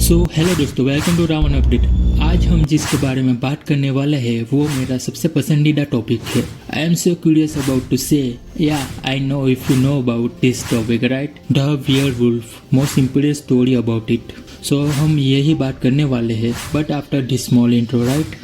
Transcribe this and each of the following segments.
So hello दोस्तों, welcome to Ravan update. आज हम जिसके बारे में बात करने वाले हैं वो मेरा सबसे पसंदीदा टॉपिक है। I am so curious about to say I know if you know about this topic right, the werewolf, most simple story about it. So हम यही बात करने वाले हैं, but after this small intro right.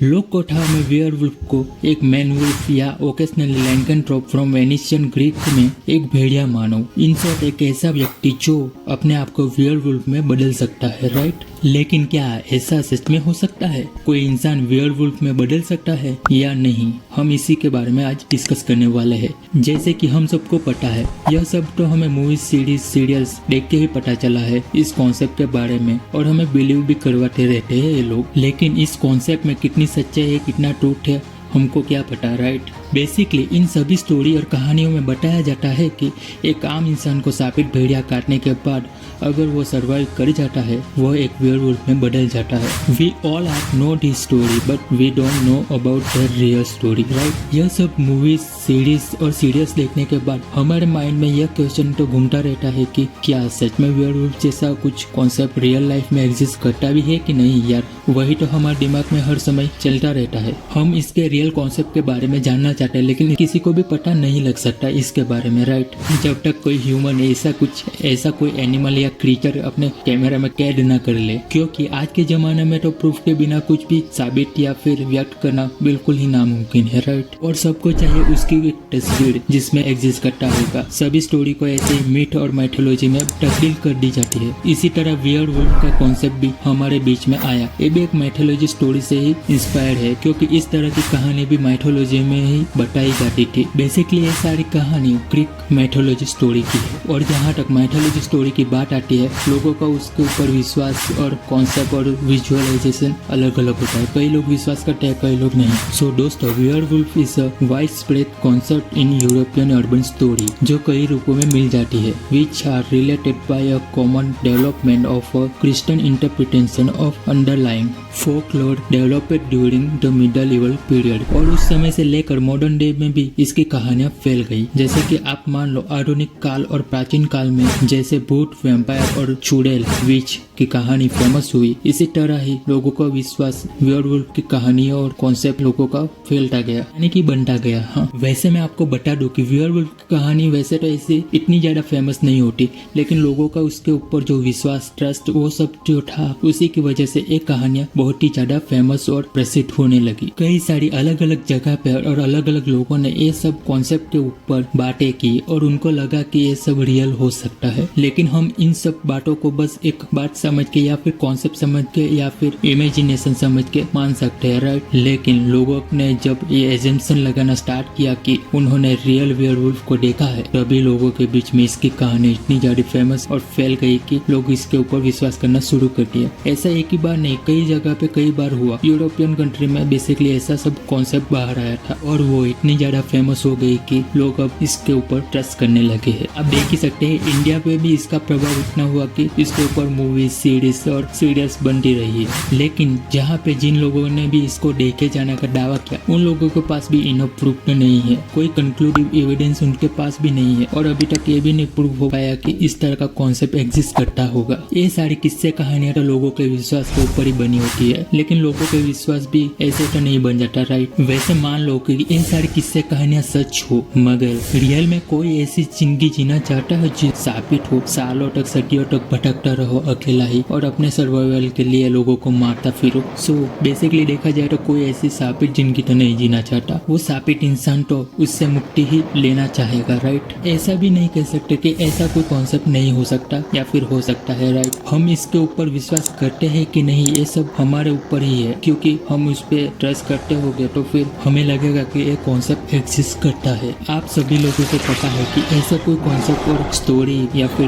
लोक कथाओं में वेयरवुल्फ को एक मैनवुल्फ या occasionally lycanthrope from Venetian Greek में एक भेड़िया मानो। इन शॉर्ट एक ऐसा व्यक्ति जो अपने आप को वेयरवुल्फ में बदल सकता है राइट। लेकिन क्या ऐसा सच में हो सकता है? कोई इंसान वेयरवुल्फ में बदल सकता है या नहीं? हम इसी के बारे में आज डिस्कस करने वाले हैं। जैसे कि हम सबको पता है, यह सब तो हमें मूवीज, सीरीज, सीरियल्स देख के ही पता चला है इस कॉन्सेप्ट के बारे में, और हमें बिलीव भी करवाते रहते हैं ये लोग। लेकिन इस कॉन्सेप्ट में कितनी सच्चाई है, कितना ट्रूथ है, हमको क्या पता राइट। बेसिकली इन सभी स्टोरी और कहानियों में बताया जाता है कि एक आम इंसान को शापित भेड़िया काटने के बाद अगर वो सर्वाइव कर जाता है, वो एक वेयरवुल्फ में बदल जाता है। We all have know this story but we don't know about the real story right. यह सब मूवीज, सीरीज और सीरियल्स देखने के बाद हमारे माइंड में यह क्वेश्चन तो घूमता रहता है कि क्या सच में वेयरवुल्फ जैसा कुछ कॉन्सेप्ट रियल लाइफ में एग्जिस्ट करता भी है कि नहीं यार। वही तो हमारे दिमाग में हर समय चलता रहता है। हम इसके रियल कॉन्सेप्ट के बारे में जानना चाहते हैं, लेकिन किसी को भी पता नहीं लग सकता इसके बारे में राइट। जब तक कोई ह्यूमन ऐसा कोई एनिमल या क्रीचर अपने कैमरा में कैद न कर ले, क्योंकि आज के जमाने में तो प्रूफ के बिना कुछ भी साबित या फिर व्यक्त करना बिल्कुल ही नामुमकिन है राइट। और सबको चाहिए उसकी एक तस्वीर जिसमें एग्जिस्ट करता होगा। सभी स्टोरी को ऐसे मिथ और माइथोलॉजी में तब्दील कर दी जाती है। इसी तरह वेयरवुल्फ का कॉन्सेप्ट भी हमारे बीच में आया। ये भी एक माइथोलॉजी स्टोरी से ही इंस्पायर्ड है, क्योंकि इस तरह की कहानी भी माइथोलॉजी में ही बताई जाती थी। बेसिकली ये सारी कहानी ग्रीक माइथोलॉजी स्टोरी की है। और जहाँ तक माइथोलॉजी स्टोरी की बात आती है, लोगों का उसके ऊपर विश्वास और कॉन्सेप्ट और विजुअलाइजेशन अलग अलग होता है। कई लोग विश्वास करते हैं, कई लोग नहीं। सो दोस्तों, werewolf is a widespread concept in European urban story, जो कई रूपों में मिल जाती है, which are related by a common development of a Christian interpretation of underlying folklore developed during the medieval period. और उस समय से लेकर मॉडर्न डे में भी इसकी कहानियां फैल गई। जैसे कि आप मान लो आधुनिक काल और प्राचीन काल में जैसे भूत, वैम्पायर और चुड़ैल, विच की कहानी फेमस हुई, इसी तरह ही लोगों का विश्वास वेयरवुल्फ की कहानी और कॉन्सेप्ट लोगों का फैलता गया, यानी कि बनता गया। हाँ, वैसे मैं आपको बता दूं कि वेयरवुल्फ की कहानी वैसे तो ऐसे इतनी ज्यादा फेमस नहीं होती, लेकिन लोगों का उसके ऊपर जो विश्वास, ट्रस्ट, वो सब जो था, उसी की वजह से एक कहानियां बहुत ही ज्यादा फेमस और प्रसिद्ध होने लगी। कई सारी अलग अलग जगह पे और अलग अलग लोगों ने ये सब कॉन्सेप्ट के ऊपर बातें की और उनको लगा कि ये सब रियल हो सकता है। लेकिन हम इन सब बातों को बस एक बात समझ के या फिर कॉन्सेप्ट समझ के या फिर इमेजिनेशन समझ के मान सकते हैं राइट। लेकिन लोगों ने जब ये एजम्पशन लगाना स्टार्ट किया कि उन्होंने रियल वेयरवुल्फ को देखा है, तभी लोगों के बीच में इसकी कहानी इतनी ज्यादा फेमस और फैल गई कि लोग इसके ऊपर विश्वास करना शुरू कर दिया। ऐसा एक ही बार नहीं, कई जगह पे कई बार हुआ। यूरोपियन कंट्री में बेसिकली ऐसा सब कॉन्सेप्ट बाहर आया था और वो इतनी ज्यादा फेमस हो गई कि लोग अब इसके ऊपर ट्रस्ट करने लगे हैं। अब देख ही सकते हैं इंडिया पे भी इसका प्रभाव इतना हुआ कि इसके ऊपर मूवीज, सीरीज और सीरियल्स बनती रही है। लेकिन जहाँ पे जिन लोगों ने भी इसको देखे जाने का दावा किया, उन लोगों के पास भी इनफ प्रूफ नहीं है, कोई कंक्लूसिव एविडेंस उनके पास भी नहीं है, और अभी तक ये भी नहीं प्रूफ हो पाया कि इस तरह का कॉन्सेप्ट एग्जिस्ट करता होगा। ये सारी किस्से कहानियां तो लोगों के विश्वास के ऊपर ही बनी होती है, लेकिन लोगों के विश्वास भी ऐसे तो नहीं बन जाता राइट। वैसे मान लो कि ये सारी किस्से कहानियां सच हो, मगर रियल में कोई ऐसी जिंदगी जीना चाहता है जो साबित हो, सालों तक, सदियों तक भटकता रहो अकेला ही और अपने सर्वाइवल के लिए लोगों को मारता फिरो। सो बेसिकली देखा जाए तो कोई ऐसी साबित जिंदगी तो नहीं जीना चाहता। वो साबित इंसान तो उससे मुक्ति ही लेना चाहेगा राइट। ऐसा भी नहीं कह सकते कि ऐसा कोई कॉन्सेप्ट नहीं हो सकता या फिर हो सकता है राइट। हम इसके ऊपर विश्वास करते हैं कि नहीं, ये सब हमारे ऊपर ही है, क्योंकि हम उस पर ट्रस्ट करते होंगे तो फिर हमें लगेगा कि ये कॉन्सेप्ट एग्जिस्ट करता है। आप सभी लोगों को पता है कि ऐसा कोई कॉन्सेप्ट और स्टोरी या फिर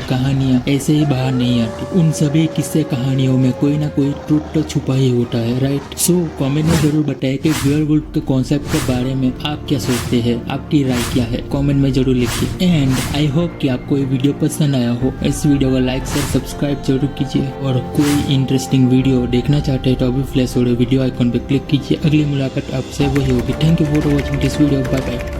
कहानियां ऐसे ही बाहर नहीं आती। उन सभी किस्से कहानियों में कोई ना कोई ट्रूथ तो छुपा ही होता है राइट। सो कमेंट में जरूर बताएं कि वेयरवुल्फ के कॉन्सेप्ट के बारे में आप क्या सोचते हैं, आपकी राय क्या है, कमेंट में जरूर लिखिए। एंड आई होप कि आपको ये वीडियो पसंद आया हो। इस वीडियो को लाइक, शेयर, सब्सक्राइब जरूर कीजिए, और कोई इंटरेस्टिंग वीडियो देखने देखना चाहते हैं तो अभी फ्लैश हो रहे वीडियो आइकॉन पर क्लिक कीजिए। अगली मुलाकात आपसे वही होगी। Thank you for watching this video. Bye bye.